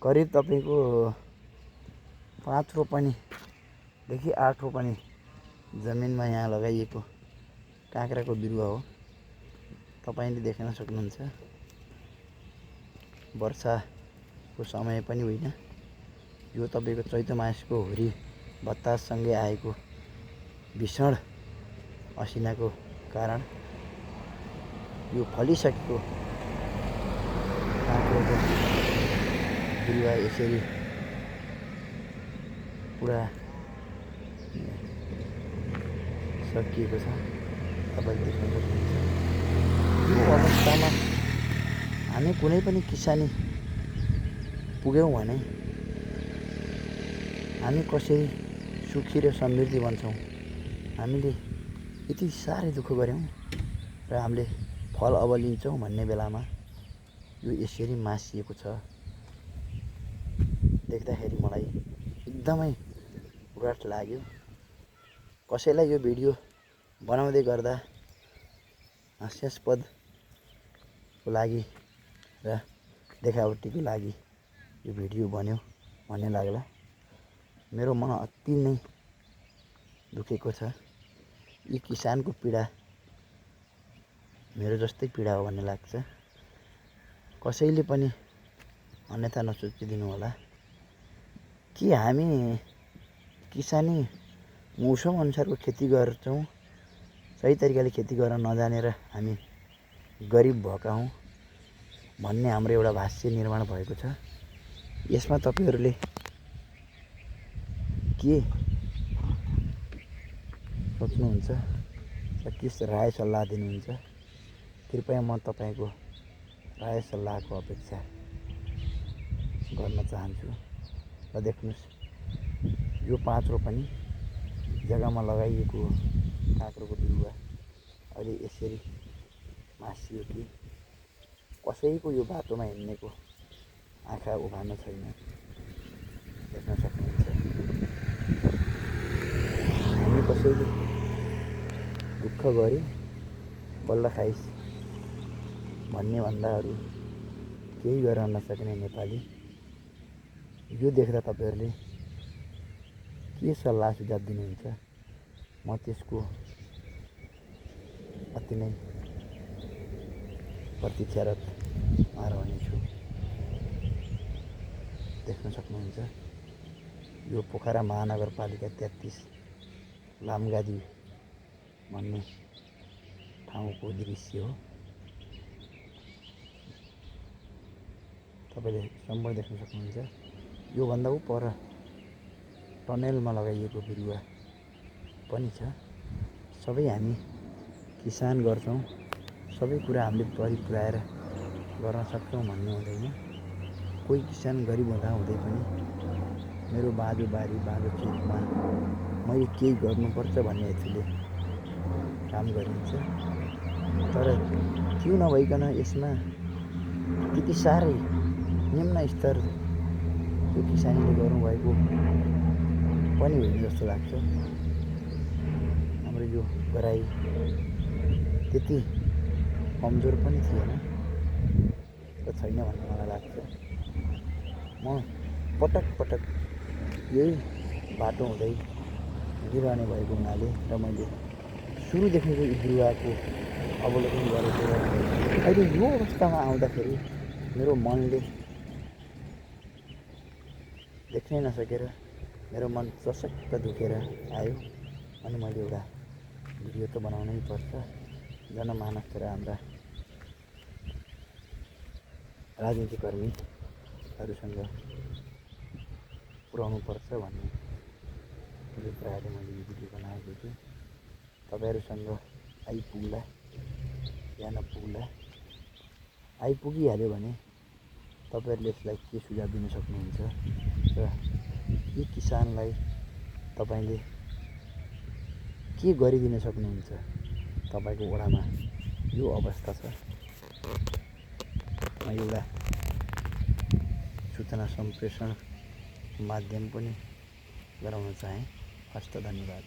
करिब तपाईँको 5 रोपनीदेखि 8 रोपनी जमिनमा यहाँ लगाइएको काँक्राको बिरुवा हो। तपाईँले देख्न सक्नुहुन्छ। वर्षाको समय पनि होइन, यो तपाईँको चैत मासको हुरी बताससँगै आएको भीषण असिनाको कारण यो फलिसकेको काँक्रोको बिरुवा यसरी पुरा सकिएको छ। तपाईँले देख्न सक्नुहुन्छ। यो अवस्थामा हामी कुनै पनि किसानी पुग्यौँ भने हामी कसरी सुखी र समृद्धि बन्छौँ। हामीले यति साह्रै दुःख गऱ्यौँ र हामीले फल अब लिन्छौँ भन्ने बेलामा यो यसरी मासिएको छ। देख्दाखेरि मलाई एकदमै उराट लाग्यो। कसैलाई यो भिडियो बनाउँदै गर्दा हास्यास्पदको लागि र देखावटीको लागि यो भिडियो बन्यो भन्ने लाग्ला। मेरो मन अति नै दुखेको छ। यी किसानको पीडा मेरो जस्तै पीडा हो भन्ने लाग्छ। कसैले पनि अन्यथा नसोचिदिनु होला। कि हामी किसानी मौसम अनुसारको खेती गर्छौँ, सही तरिकाले खेती गर्न नजानेर हामी गरिब भएका हौँ भन्ने हाम्रो एउटा भाष्य निर्माण भएको छ। यसमा तपाईहरूले के सोच्नुहुन्छ र के राय सल्लाह दिनुहुन्छ? कृपया म तपाईँको राय सल्लाहको अपेक्षा गर्न चाहन्छु। र देख्नुहोस्, यो 5 रोपनी जग्गामा लगाइएको काँक्रोको बिरुवा अहिले यसरी मासियो कि कसैको यो बाटोमा हिँड्नेको आँखा उभानो छैन। देख्न सक्नुहुन्छ। हामी कसैले दुःख गऱ्यो बल्ल खाइस् भन्ने भन्दा अरू केही गर्न नसक्ने नेपाली यो देख्दा तपाईहरूले के सल्लाह सुझाव दिनुहुन्छ? म त्यसको अति नै प्रतीक्षारत रहनेछु। देख्न सक्नुहुन्छ। यो पोखरा महानगरपालिका 33 लामगादी भन्ने ठाउँको दृश्य हो। तपाईँले सम्पूर्ण देख्न सक्नुहुन्छ। योभन्दा पर टनेलमा लगाइएको बिरुवा पनि छ। सबै हामी किसान गर्छौँ, सबै कुरा हामीले परिपुराएर गर्न सक्छौँ भन्ने हुँदैन। कोही किसान गरिब हुँदा हुँदै पनि मेरो बाँझो बारी बाँझो खेतमा मैले केही गर्नुपर्छ भन्ने हेतुले काम गरिन्छ। तर त्यो नभइकन यसमा त्यति साह्रै निम्न स्तर त्यो किसानीले गर्नुभएको पनि होइन जस्तो लाग्छ। हाम्रो यो गराई त्यति कमजोर पनि थिएन र छैन भन्ने मलाई लाग्छ। म पटक यही बाटो हुँदै हिँडिरहने भएको हुनाले र मैले सुरुदेखिको यी बिरुवाको अवलोकन गरेको र अहिले यो अवस्थामा आउँदाखेरि मेरो मनले देख्नै नसकेर मेरो मन चसक्क दुखेर आयो। अनि मैले एउटा भिडियो त बनाउनै पर्छ। जनमानस र हाम्रा राजनीतिकर्मीहरूसँग पुर्याउनु पर्छ भन्ने अभिप्रायले मैले यो भिडियो बनाएको छु। तपाईँहरूसँग आइपुग्ला या नपुग्ला, आइपुगिहाल्यो भने तपाईँहरूले यसलाई के सुझाव दिन सक्नुहुन्छ र यी किसानलाई तपाईँले के गरिदिन सक्नुहुन्छ? तपाईँको वडामा यो अवस्था छ। म एउटा सूचना सम्प्रेषण माध्यम पनि गराउन चाहेँ। हस्त धन्यवाद।